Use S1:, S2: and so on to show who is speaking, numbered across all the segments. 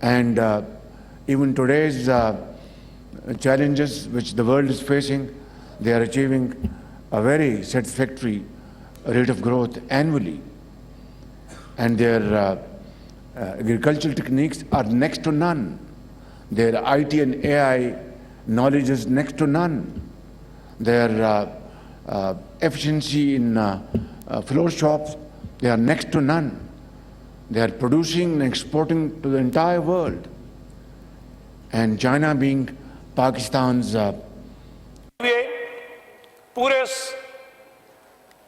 S1: And even today's challenges which the world is facing, they are achieving a very satisfactory rate of growth annually. And their agricultural techniques are next to none. Their IT and AI knowledge is next to none. Their efficiency in floor shops, they are next to none. They are producing and exporting to the entire world. And China being Pakistan's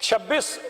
S2: 26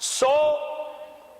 S2: 100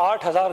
S2: 8000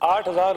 S2: 8000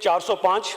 S2: 405,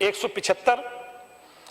S2: 175,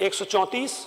S2: 134,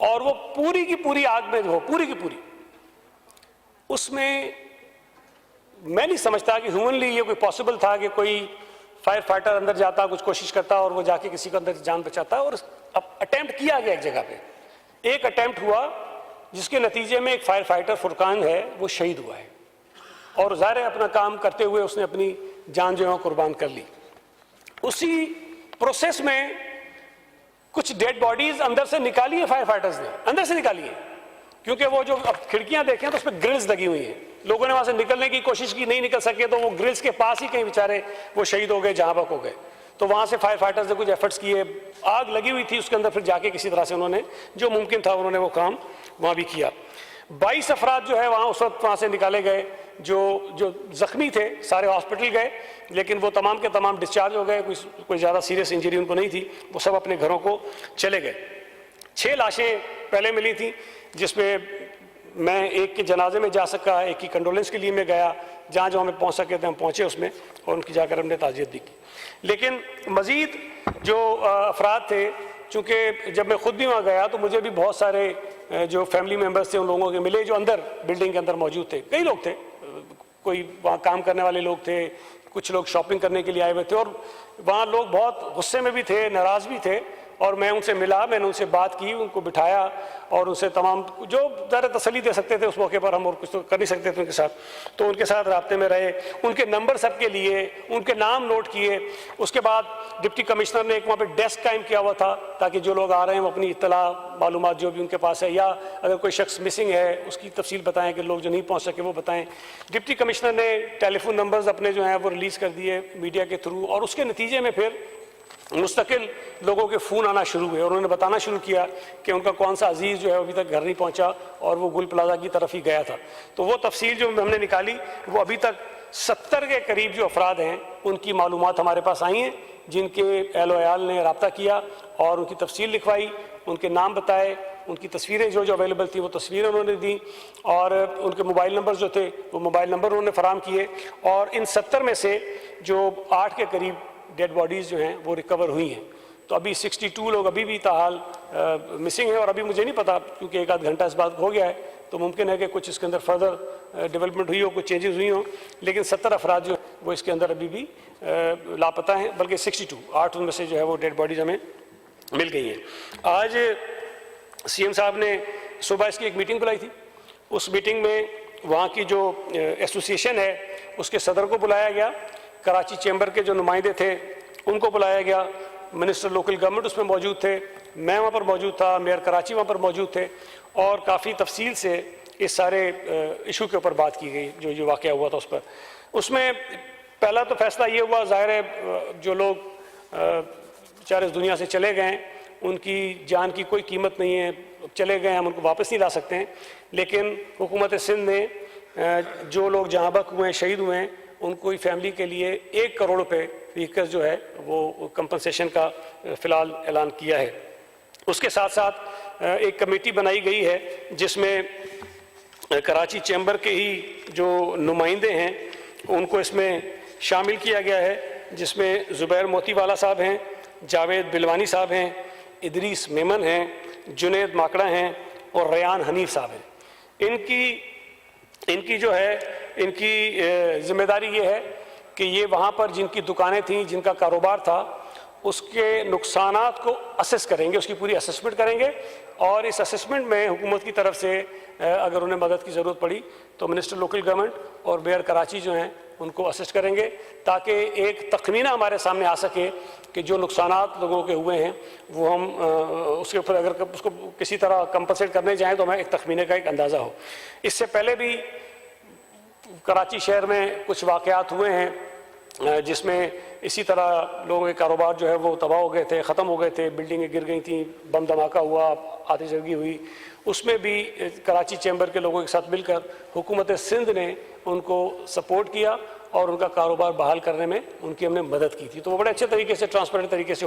S2: اور وہ پوری کی پوری آگ میں ہو، پوری کی پوری، اس میں میں نہیں سمجھتا کہ ہیومنلی یہ کوئی پاسبل تھا کہ کوئی فائر فائٹر اندر جاتا، کچھ کوشش کرتا اور وہ جا کے کسی کو اندر جان بچاتا. اور اٹیمپٹ کیا گیا ایک جگہ پہ، ایک اٹیمپٹ ہوا جس کے نتیجے میں ایک فائر فائٹر فرقان ہے وہ شہید ہوا ہے، اور ظاہر ہے اپنا کام کرتے ہوئے اس نے اپنی جان جو ہے قربان کر لی. اسی پروسیس میں کچھ ڈیڈ باڈیز اندر سے نکالی ہے، فائر فائٹرز نے اندر سے نکالی ہے، کیونکہ وہ جو اب کھڑکیاں دیکھیں تو اس پہ گرلز لگی ہوئی ہیں. لوگوں نے وہاں سے نکلنے کی کوشش کی، نہیں نکل سکے تو وہ گرلز کے پاس ہی کہیں بیچارے وہ شہید ہو گئے، جہاں بک ہو گئے. تو وہاں سے فائر فائٹرز نے کچھ ایفرٹس کیے، آگ لگی ہوئی تھی اس کے اندر، پھر جا کے کسی طرح سے انہوں نے جو ممکن تھا انہوں نے وہ کام وہاں بھی کیا. 22 افراد جو ہے وہاں اس وقت وہاں سے نکالے گئے، جو زخمی تھے سارے ہاسپٹل گئے، لیکن وہ تمام کے تمام ڈسچارج ہو گئے، کوئی زیادہ سیریس انجری ان کو نہیں تھی، وہ سب اپنے گھروں کو چلے گئے. 6 لاشیں پہلے ملی تھیں، جس میں میں ایک کے جنازے میں جا سکا، ایک کی کنڈولنس کے لیے میں گیا، جہاں جو ہمیں پہنچ سکے تھے ہم پہنچے اس میں، اور ان کی جا کر ہم نے تعزیت بھی کی. لیکن مزید جو افراد تھے، چونکہ جب میں خود بھی وہاں گیا تو مجھے بھی بہت سارے جو فیملی ممبرس تھے ان لوگوں کے ملے جو اندر بلڈنگ کے اندر موجود تھے. کئی لوگ تھے، کوئی وہاں کام کرنے والے لوگ تھے، کچھ لوگ شاپنگ کرنے کے لیے آئے ہوئے تھے، اور وہاں لوگ بہت غصے میں بھی تھے، ناراض بھی تھے. اور میں ان سے ملا، میں نے ان سے بات کی، ان کو بٹھایا اور ان سے تمام جو ذرا تسلی دے سکتے تھے اس موقع پر، ہم اور کچھ تو کر نہیں سکتے تھے ان کے ساتھ، تو ان کے ساتھ رابطے میں رہے، ان کے نمبر سب کے لیے، ان کے نام نوٹ کیے. اس کے بعد ڈپٹی کمشنر نے ایک وہاں پہ ڈیسک قائم کیا ہوا تھا تاکہ جو لوگ آ رہے ہیں وہ اپنی اطلاع معلومات جو بھی ان کے پاس ہے، یا اگر کوئی شخص مسنگ ہے اس کی تفصیل بتائیں، کہ لوگ جو نہیں پہنچ سکے وہ بتائیں. ڈپٹی کمشنر نے ٹیلی فون نمبرز اپنے جو ہیں وہ ریلیز کر دیے میڈیا کے تھرو، اور اس کے نتیجے میں پھر مستقل لوگوں کے فون آنا شروع ہوئے، اور انہوں نے بتانا شروع کیا کہ ان کا کون سا عزیز جو ہے ابھی تک گھر نہیں پہنچا اور وہ گل پلازا کی طرف ہی گیا تھا. تو وہ تفصیل جو ہم نے نکالی، وہ ابھی تک 70 کے قریب جو افراد ہیں ان کی معلومات ہمارے پاس آئی ہیں، جن کے اہل و عیال نے رابطہ کیا اور ان کی تفصیل لکھوائی، ان کے نام بتائے، ان کی تصویریں جو اویلیبل تھیں وہ تصویریں انہوں نے دیں، اور ان کے موبائل نمبر جو تھے وہ موبائل نمبر انہوں نے فراہم کیے. اور ان 70 میں سے جو 8 کے قریب ڈیڈ باڈیز جو ہیں وہ ریکور ہوئی ہیں. تو ابھی 62 لوگ ابھی بھی تاحال مسنگ ہیں، اور ابھی مجھے نہیں پتا کیونکہ 1 آدھ گھنٹہ اس بات ہو گیا ہے، تو ممکن ہے کہ کچھ اس کے اندر فردر ڈیولپمنٹ ہوئی ہو، کچھ چینجز ہوئی ہوں، لیکن 70 افراد جو وہ اس کے اندر ابھی بھی لاپتہ ہیں، بلکہ 62 8 ان میں سے جو ہے وہ ڈیڈ باڈیز ہمیں مل گئی ہیں. آج سی ایم صاحب نے صبح اس کی ایک میٹنگ بلائی تھی. اس میٹنگ میں وہاں کی جو ایسوسیشن ہے اس کے صدر کو بلایا گیا، کراچی چیمبر کے جو نمائندے تھے ان کو بلایا گیا، منسٹر لوکل گورنمنٹ اس میں موجود تھے، میں وہاں پر موجود تھا، میئر کراچی وہاں پر موجود تھے، اور کافی تفصیل سے اس سارے ایشو کے اوپر بات کی گئی جو واقعہ ہوا تھا اس پر. اس میں پہلا تو فیصلہ یہ ہوا، ظاہر ہے جو لوگ بیچارے اس دنیا سے چلے گئے ہیں ان کی جان کی کوئی قیمت نہیں ہے، چلے گئے ہم ان کو واپس نہیں لا سکتے ہیں، لیکن حکومت سندھ نے جو لوگ جہاں بک ہوئے ہیں، شہید ہوئے ہیں، ان کو فیملی کے لیے 1 کروڑ روپے فیکس جو ہے وہ کمپنسیشن کا فی الحال اعلان کیا ہے. اس کے ساتھ ساتھ ایک کمیٹی بنائی گئی ہے جس میں کراچی چیمبر کے ہی جو نمائندے ہیں ان کو اس میں شامل کیا گیا ہے، جس میں زبیر موتی والا صاحب ہیں، جاوید بلوانی صاحب ہیں، ادریس میمن ہیں، جنید ماکڑا ہیں، اور ریان حنیف صاحب ہیں. ان کی جو ہے ان کی ذمہ داری یہ ہے کہ یہ وہاں پر جن کی دکانیں تھیں، جن کا کاروبار تھا، اس کے نقصانات کو اسیس کریں گے، اس کی پوری اسسمنٹ کریں گے، اور اس اسسمنٹ میں حکومت کی طرف سے اگر انہیں مدد کی ضرورت پڑی تو منسٹر لوکل گورنمنٹ اور میئر کراچی جو ہیں ان کو اسسٹ کریں گے، تاکہ ایک تخمینہ ہمارے سامنے آ سکے کہ جو نقصانات لوگوں کے ہوئے ہیں وہ ہم اس کے اوپر اگر اس کو کسی طرح کمپنسیٹ کرنے جائیں تو ہمیں ایک تخمینے کا ایک اندازہ ہو. اس سے پہلے بھی کراچی شہر میں کچھ واقعات ہوئے ہیں جس میں اسی طرح لوگوں کے کاروبار جو ہے وہ تباہ ہو گئے تھے، ختم ہو گئے تھے، بلڈنگیں گر گئی تھیں، بم دھماکہ ہوا، آتش زدگی ہوئی. اس میں بھی کراچی چیمبر کے لوگوں کے ساتھ مل کر حکومت سندھ نے ان کو سپورٹ کیا اور ان کا کاروبار بحال کرنے میں ان کی ہم نے مدد کی تھی. تو وہ بڑے اچھے طریقے سے، ٹرانسپیرنٹ طریقے سے ہو گیا.